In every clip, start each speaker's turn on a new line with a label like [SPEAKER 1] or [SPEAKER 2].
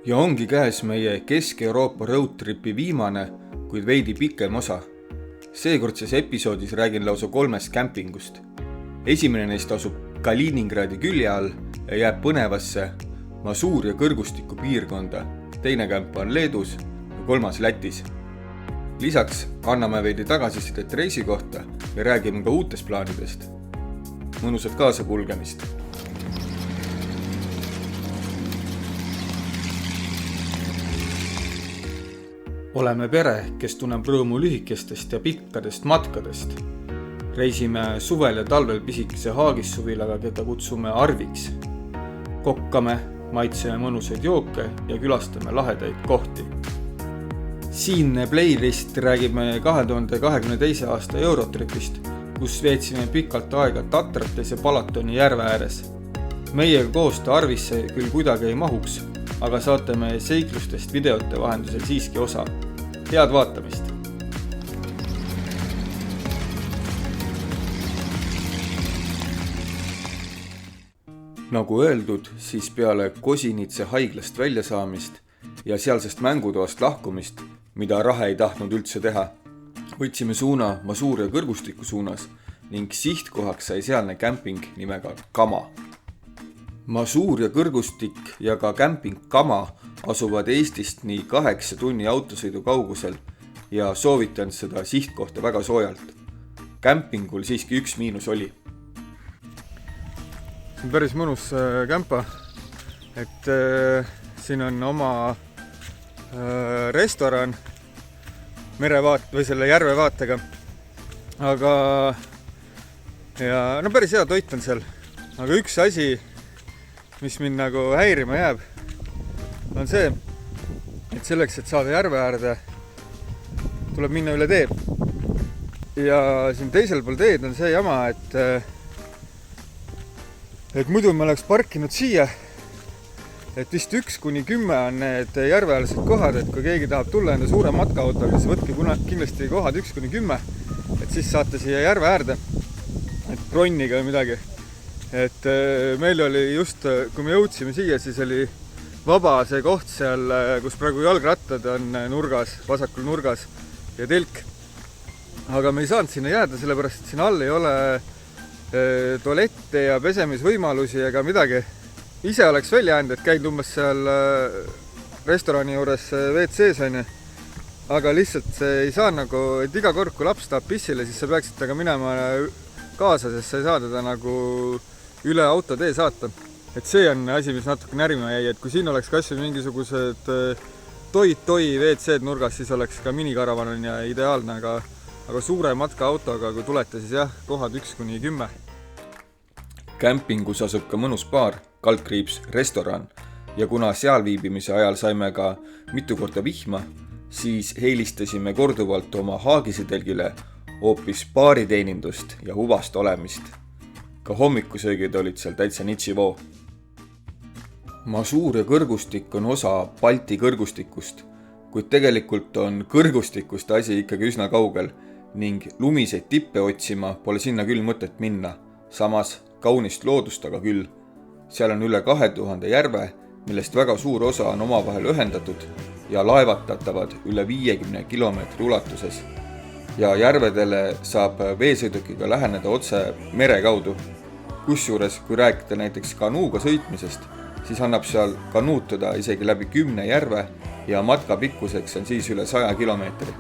[SPEAKER 1] Ja ongi käes meie Kesk-Euroopa roadtripi viimane, kuid veidi pikem osa. Seekordses episoodis räägin lausa 3 kämpingust. Esimene neist asub Kaliningradi külje all ja jääb põnevasse Masuuria kõrgustiku piirkonda. Teine kämp on Leedus ja 3. Lätis. Lisaks anname veidi tagasisidet reisi kohta ja räägime ka uutest plaanidest. Mõnusat kaasa kulgemist! Oleme pere, kes tunneb rõõmu lühikestest ja pikkadest matkadest. Reisime suvel ja talvel pisikese Haagissuvilaga, keda kutsume Arviks. Kokkame, maitseme mõnusaid jooke ja külastame lahedaid kohti. Siinne playlist räägime 2022. aasta Eurotripist, kus veetsime pikalt aega Tatrates ja Balatoni järve ääres. Meiega koos ta Arvisse küll kuidagi ei mahuks, aga saate me seiklustest videote vahendusel siiski osa. Head vaatamist! Nagu öeldud, siis peale Kosinitse haiglast väljasaamist ja sealsest mängutoast lahkumist, mida Rahe ei tahtnud üldse teha, võtsime suuna Masuuria kõrgustiku suunas ning sihtkohaks sai sealne kämping nimega Kama. Masuuria kõrgustik ja ka kämping Kama asuvad Eestist nii 8 tunni autosõidu kaugusel ja soovitan seda sihtkohta väga soojalt. Kämpingul siiski üks miinus oli. See on päris mõnus kämpa, et siin on oma restoran või selle järve vaatega, aga päris hea toit on seal, aga üks asi, mis mind nagu häirima jääb, on see, et selleks, et saada järve äärde, tuleb minna üle tee. Ja siin teisel pool teed on see jama, et muidu me oleks parkinud siia, et vist 1-10 on need järveäärsed kohad, et kui keegi tahab tulla enda suure matkaautoga, siis võtke kindlasti kohad 1-10, et siis saate siia järve äärde, et bronniga või midagi. Et meil oli just, kui me jõudsime siia, siis oli vaba see koht seal, kus praegu jalgrattad on nurgas, vasakul nurgas ja telk. Aga me ei saanud sinna jääda, sellepärast, et siin all ei ole tualette ja pesemisvõimalusi ega midagi. Ise oleks välja jäänud, et käid umbes seal restorani juures WC-s on. Aga lihtsalt see ei saa nagu, et iga kord, kui laps tahab pissile, siis sa peaksid taga minema kaasa, sest sa ei saa teda nagu üle autotee saata. Et see on asi, mis natuke närvima jäi, et kui siin oleks kas või mingisugused toi WC-d nurgas, siis oleks ka minikaravan on ja ideaalne, aga suure matkaautoga, kui tulete, siis jah, kohad 1-10. Kämpingus asub ka mõnus baar, / restoran ja kuna seal viibimise ajal saime ka mitu korda vihma, siis helistasime korduvalt oma haagisitelgile hoopis baariteenindust ja huvast olemist. Ka hommikusöögid olid seal täitsa nitsivoo. Masuuria kõrgustik on osa Balti kõrgustikust, kuid tegelikult on kõrgustikust asi ikkagi üsna kaugel ning lumiseid tippe otsima pole sinna küll mõtet minna. Samas kaunist loodust aga küll. Seal on üle 2000 järve, millest väga suur osa on omavahel ühendatud ja laevatatavad üle 50 kilomeetri ulatuses. Ja järvedele saab veesõidukiga läheneda otse mere kaudu. Kusjuures, kui rääkida näiteks kanuuga sõitmisest, siis annab seal kanuutada isegi läbi 10 järve ja matka pikkuseks on siis üle 100 kilomeetri.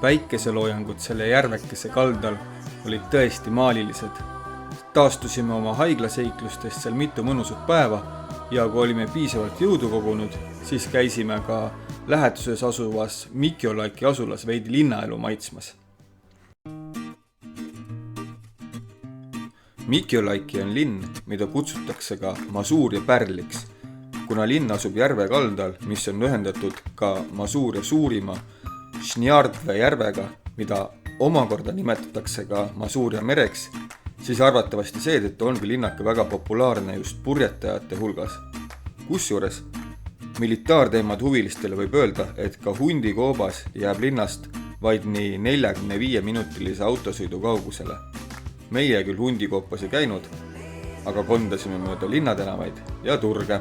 [SPEAKER 1] Päikeseloojangud selle järvekese kaldal olid tõesti maalilised. Taastusime oma haiglaseiklustest seal mitu mõnusat päeva ja kui olime piisavalt jõudu kogunud, siis käisime ka läheduses asuvas Mikiolaiki asulas veidi linnaelu maitsmas. Mikiolaiki on linn, mida kutsutakse ka Masuuria pärliks, kuna linn asub järve kaldal, mis on ühendatud ka Masuuria suurima Šnjardve järvega, mida omakorda nimetatakse ka Masuuria mereks, siis arvatavasti seetõttu ongi linnake väga populaarne just purjetajate hulgas. Kusjuures militaarteemad huvilistele võib öelda, et ka hundikoobas jääb linnast vaid nii 45-minutilise autosõidu kaugusele. Meie küll hundikoopas ei käinud, aga kondasime mööda linnatänavaid ja turge.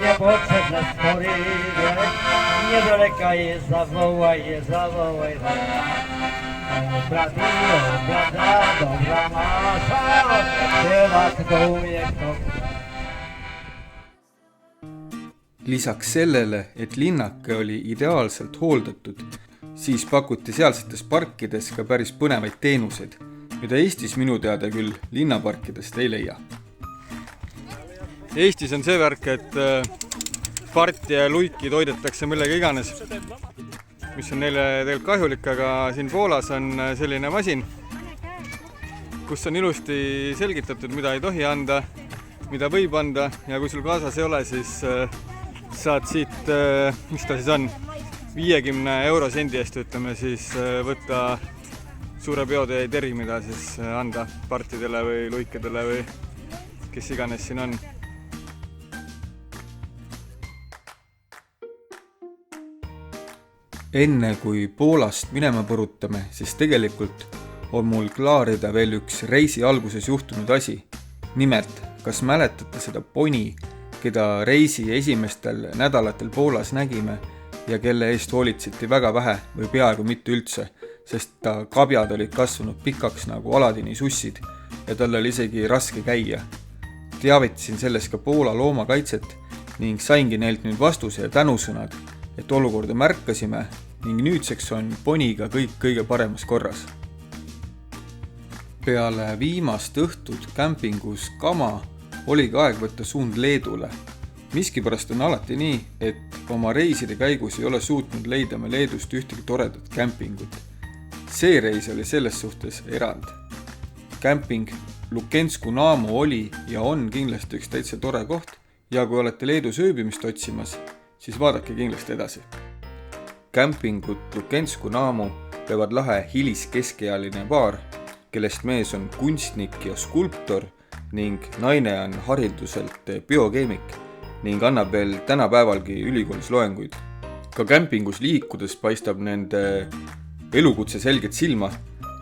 [SPEAKER 2] Niepotrzebne spory, niedaleka jest, zawołaj, brata, dobra masza, chyba kto umie, kto.
[SPEAKER 1] Lisaks sellele, et linnake oli ideaalselt hooldatud, siis pakuti sealsetes parkides ka päris põnevaid teenuseid, mida Eestis minu teada küll linnaparkidest ei leia. Eestis on see värk, et parti ja luiki toidetakse millega iganes, mis on neile tegelikult kahjulik, aga siin Poolas on selline masin, kus on ilusti selgitatud, mida ei tohi anda, mida võib anda ja kui sul kaasas ei ole, siis saad siit, mis ta siis on, 50 eurosendi eest ütleme, siis võtta suure peotäie teri, mida siis anda partidele või luikidele või kes iganes siin on. Enne kui Poolast minema põrutame, siis tegelikult on mul klaarida veel üks reisi alguses juhtunud asi. Nimelt, kas mäletate seda poni, keda reisi esimestel nädalatel Poolas nägime ja kelle eest hoolitseti väga vähe või peaaegu mitte üldse, sest ta kabjad olid kasvanud pikaks nagu Aladini sussid ja tal oli isegi raske käia. Teavitasin sellest ka Poola loomakaitset ning saingi neilt nüüd vastuse ja tänusõnad, et olukorda märkasime ning nüüdseks on poniga kõik kõige paremas korras. Peale viimast õhtut kämpingus Kama oligi aeg võtta suund Leedule. Miskipärast on alati nii, et oma reiside käigus ei ole suutnud leida me Leedust ühtegi toredat kämpingut. See reis oli selles suhtes erand. Kämping Lukensku Naamu oli ja on kindlasti üks täitsa tore koht ja kui olete Leedus ööbimist otsimas, siis vaadake kindlasti edasi. Kämpingut Lukensku Naamu peavad lahe hiliskeskealine paar, kellest mees on kunstnik ja skulptor ning naine on hariduselt biokeemik ning annab veel tänapäevalgi ülikoolis loenguid. Ka kämpingus liikudes paistab nende elukutse selgelt silma.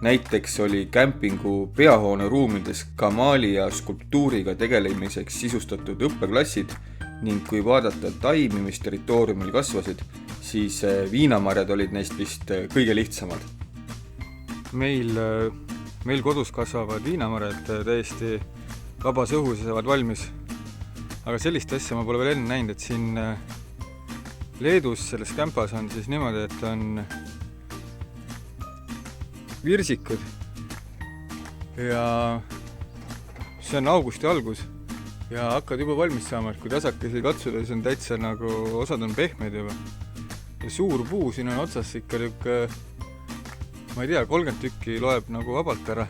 [SPEAKER 1] Näiteks oli kämpingu peahoone ruumides kamaali ja skulptuuriga tegelemiseks sisustatud õppeklassid ning kui vaadata taimi, mis territooriumil kasvasid, siis viinamarjad olid neist vist kõige lihtsamad. Meil kodus kasvavad viinamarjad täiesti vabas õhus ja saavad valmis. Aga sellist asja ma pole veel enne näinud, et siin Leedus selles kämpas on siis niimoodi, et on virsikud ja see on augusti algus ja hakkad juba valmis saama, et kui tasakesi katsuda, siis on täitsa nagu, osad on pehmed juba. Ja suur puu siin on otsas ikka niuke, ma ei tea, 30 tükki loeb nagu vabalt ära.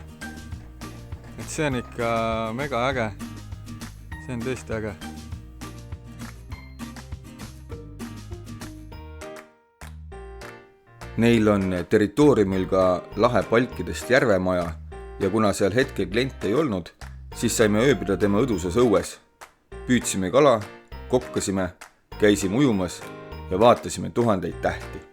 [SPEAKER 1] Et see on ikka mega äge. See on tõesti äge. Neil on territooriumil ka lahe palkidest järvemaja ja kuna seal hetkel kliente ei olnud, siis saime ööbida tema õdusas õues. Püüdsime kala, kokkasime, käisime ujumas ja vaatasime 1000 tähti.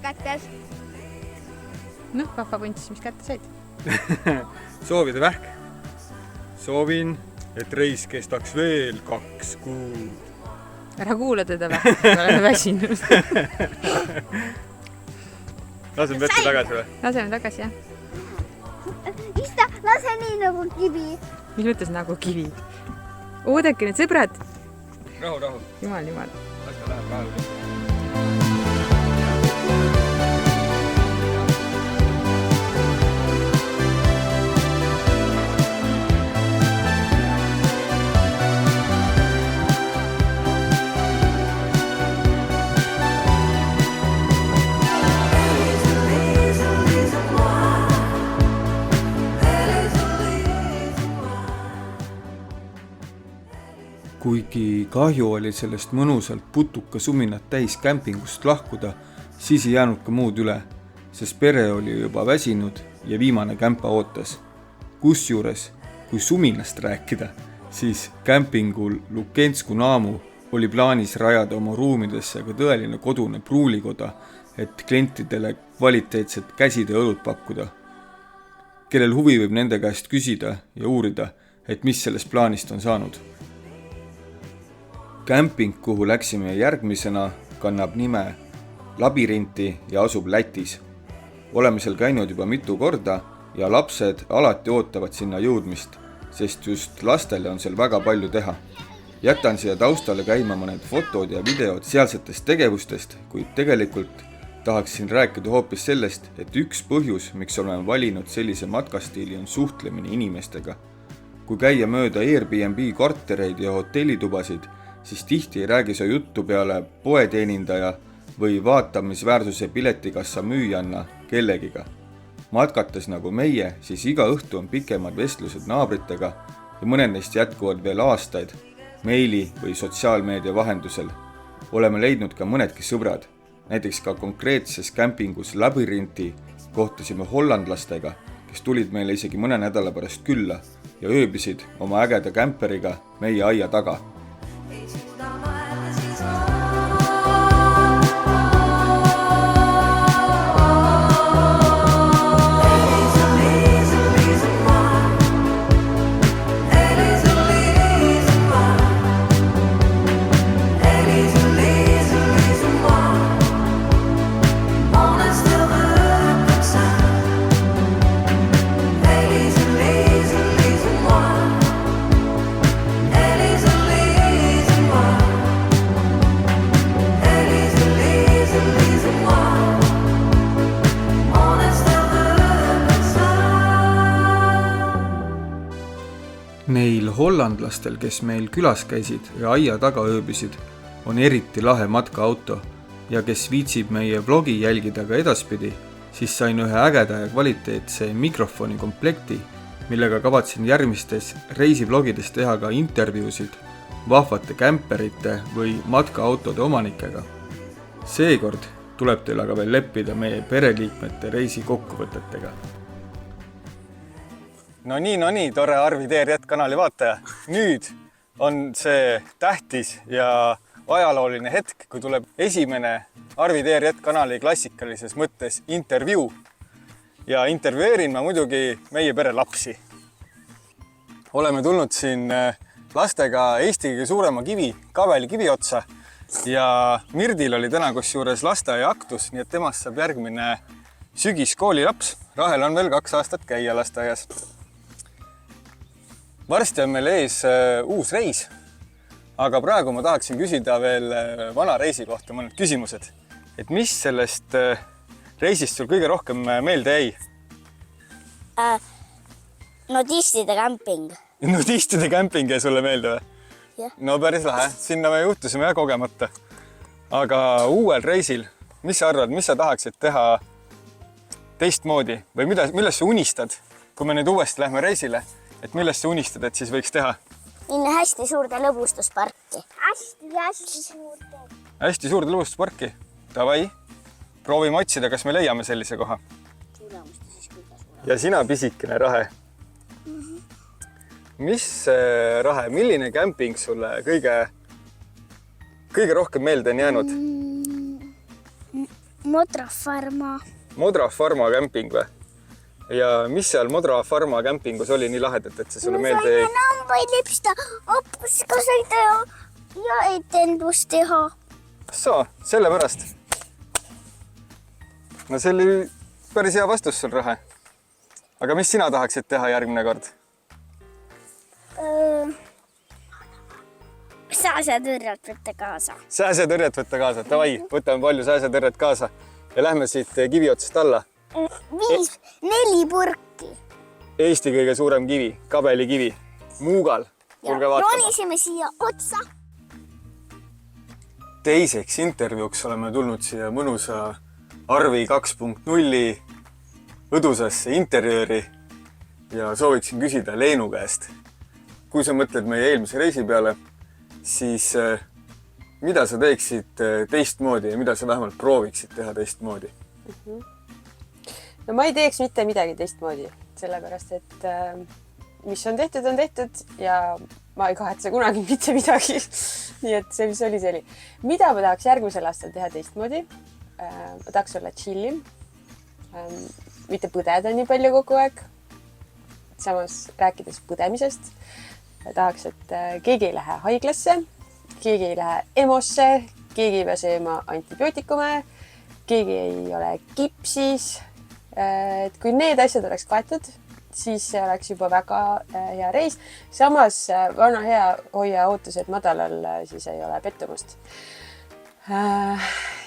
[SPEAKER 3] Kätes.
[SPEAKER 4] Noh, vahvapuntis, mis kätte said?
[SPEAKER 1] Soovida vähk. Soovin, et reis kestaks veel 2 kuud.
[SPEAKER 4] Ära kuula teda vähk, oleme väsinud.
[SPEAKER 1] Laseme vette tagasi või?
[SPEAKER 4] Laseme tagasi, jah.
[SPEAKER 3] Ista, lase nii nagu kivi.
[SPEAKER 4] Mis mõttes nagu kivi? Oodake need sõbrad.
[SPEAKER 1] Rahu.
[SPEAKER 4] Jumal.
[SPEAKER 1] Lasme läheb vahele. Kuigi kahju oli sellest mõnusalt putuka suminat täis kämpingust lahkuda, siis ei jäänud ka muud üle, sest pere oli juba väsinud ja viimane kämpa ootas. Kusjuures, kui suminast rääkida, siis kämpingul Lukensku Naamu oli plaanis rajada oma ruumidesse ka tõeline kodune pruulikoda, et klientidele kvaliteetset käside õlut pakkuda. Kellel huvi võib nende käest küsida ja uurida, et mis sellest plaanist on saanud. Kämping, kuhu läksime järgmisena, kannab nime Labirinti ja asub Lätis. Oleme seal käinud juba mitu korda ja lapsed alati ootavad sinna jõudmist, sest just lastele on seal väga palju teha. Jätan siia taustale käima mõned fotod ja videod sealsetest tegevustest, kuid tegelikult tahaksin rääkida hoopis sellest, et üks põhjus, miks oleme valinud sellise matkastiili, on suhtlemine inimestega. Kui käia mööda Airbnb kortereid ja hotellitubasid, siis tihti ei räägi sa juttu peale poeteenindaja või vaatamisväärsuse piletikassa müüjanna kellegiga. Matkates nagu meie, siis iga õhtu on pikemad vestlused naabritega ja mõned neist jätkuvad veel aastaid meili või sotsiaalmeedia vahendusel. Oleme leidnud ka mõnedki sõbrad, näiteks ka konkreetses kämpingus Labirinti kohtasime hollandlastega, kes tulid meile isegi mõne nädala pärast külla ja ööbisid oma ägeda kämperiga meie aia taga. Neil hollandlastel, kes meil külas käisid ja aia taga ööbisid, on eriti lahe matkaauto ja kes viitsib meie vlogi jälgida ka edaspidi, siis sain ühe ägeda ja kvaliteetse mikrofoni komplekti, millega kavatsen järgmistes reisivlogides teha ka intervjuusid vahvate kämperite või matkaautode omanikega. Seekord tuleb teil aga veel leppida meie pereliikmete reisi kokkuvõtetega. No nii, tore Arvi TRJ kanali vaataja. Nüüd on see tähtis ja ajalooline hetk, kui tuleb esimene Arvi TRJ kanali klassikalises mõttes intervjuu. Ja intervjueerin ma muidugi meie pere lapsi. Oleme tulnud siin lastega Eesti kõige suurema kivi, Kabeli kivi otsa ja Mirdil oli täna kusjuures lasteaia aktus, nii et temast saab järgmine sügiskoolilaps. Rahel on veel 2 aastat käia lasteaias. Varsti on meil ees uus reis, aga praegu ma tahaksin küsida veel vana reisi kohta mõned küsimused. Et mis sellest reisist sul kõige rohkem meelde jäi?
[SPEAKER 3] Nudistide kämping.
[SPEAKER 1] Nudistide kämping jäi sulle meelde või?
[SPEAKER 3] Jah.
[SPEAKER 1] No päris lahe, sinna me juhtusime kogemata. Aga uuel reisil, mis sa arvad, mis sa tahaksid teha teistmoodi või millest sa unistad, kui me nüüd uuesti lähme reisile? Et millest sa unistad, et siis võiks teha?
[SPEAKER 3] Minna hästi suurde lõbustusparki. Hästi suurde.
[SPEAKER 1] Hästi suurde lõbustusparki? Davai. Proovime otsida, kas me leiame sellise koha. Ja sina pisikene Rahe. Mis Rahe, milline kämping sulle kõige rohkem meelde on jäänud?
[SPEAKER 3] Modra Farma.
[SPEAKER 1] Modra Farma kämping või? Ja mis seal Modra Farma kämpingus oli nii lahedat, et see sulle meelde jäi?
[SPEAKER 3] Me saime nambaid lipsta, appuska sõida ja etendust teha.
[SPEAKER 1] So, sellepärast. No see oli päris hea vastus sul, Rahe. Aga mis sina tahaksid teha järgmine kord?
[SPEAKER 3] Sääsetõrjet võtta kaasa.
[SPEAKER 1] Sääsetõrjet võtta kaasa. Davai, võtame palju sääsetõrjet kaasa ja lähme siit kivi otsast alla.
[SPEAKER 3] 4 purki.
[SPEAKER 1] Eesti kõige suurem kivi, Kabeli kivi, Muugal. Tulge vaatama.
[SPEAKER 3] Ronisime siia otsa.
[SPEAKER 1] Teiseks intervjuuks oleme tulnud siia mõnusa Arvi 2.0 õdusasse interjööri ja sooviksin küsida Leenu käest. Kui sa mõtled meie eelmise reisi peale, siis mida sa teeksid teistmoodi ja mida sa vähemalt prooviksid teha teistmoodi?
[SPEAKER 4] No ma ei teeks mitte midagi teistmoodi, sellepärast et mis on tehtud ja ma ei kahetse kunagi mitte midagi. Nii et see, mis oli, see oli. Mida ma tahaks järgmisel aastal teha teistmoodi? Ma tahaks olla chillim, mitte põdeda nii palju kogu aeg. Samas rääkides põdemisest, tahaks, et keegi ei lähe haiglasse, keegi ei lähe EMO-sse, keegi ei pea sööma antibiootikume, keegi ei ole kipsis. Et kui need asjad oleks kaetud, siis see oleks juba väga hea reis. Samas vana hea hoia ootused madalal, siis ei ole pettumust.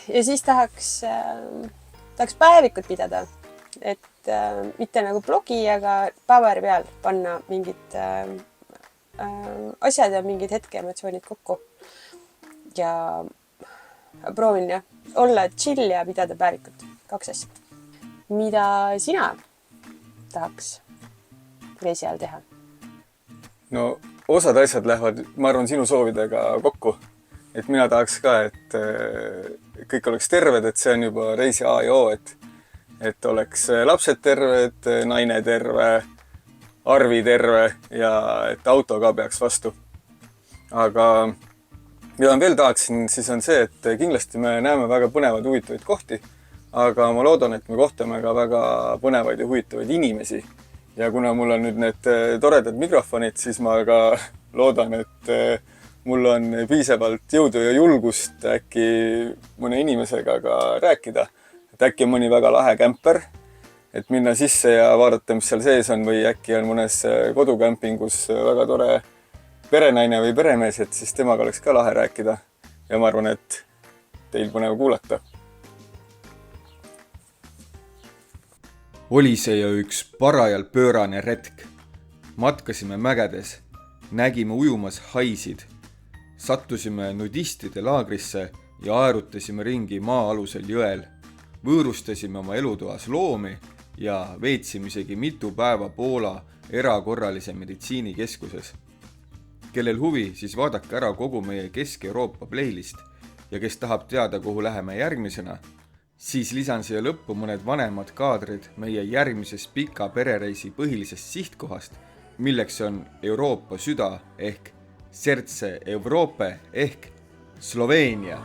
[SPEAKER 4] Ja siis tahaks päevikut pidada, et mitte nagu blogi, aga paberi peal panna mingid asjad ja mingid hetkeemotsioonid kokku. Ja proovin olla chill ja pidada päevikut. 2 asja. Mida sina tahaks reisi ajal teha?
[SPEAKER 1] No osad asjad lähevad, ma arvan, sinu soovidega kokku. Et mina tahaks ka, et kõik oleks terved, et see on juba reisi A ja O, et oleks lapsed terved, naine terve, Arvi terve ja et auto ka peaks vastu. Aga mida ma veel tahaksin, siis on see, et kindlasti me näeme väga põnevaid huvitavaid kohti. Aga ma loodan, et me kohtame ka väga põnevaid ja huvitavaid inimesi. Ja kuna mul on nüüd need toredad mikrofonid, siis ma ka loodan, et mul on piisavalt jõudu ja julgust äkki mõne inimesega ka rääkida. Et äkki on mõni väga lahe kämper, et minna sisse ja vaadata, mis seal sees on, või äkki on mõnes kodukämpingus väga tore perenaine või peremees, et siis temaga oleks ka lahe rääkida. Ja ma arvan, et teil põnev kuulata. Oli see ju üks parajal pöörane retk. Matkasime mägedes, nägime ujumas haisid, sattusime nudistide laagrisse ja aerutasime ringi maa-alusel jõel. Võõrustasime oma elutoas loomi ja veetsime isegi mitu päeva Poola erakorralise meditsiinikeskuses. Kellel huvi, siis vaadake ära kogu meie Kesk-Euroopa playlist ja kes tahab teada, kuhu läheme järgmisena, siis lisan siia lõppu mõned vanemad kaadrid meie järgmisest pika perereisi põhilisest sihtkohast, milleks on Euroopa süda ehk Serce Europe ehk Sloveenia.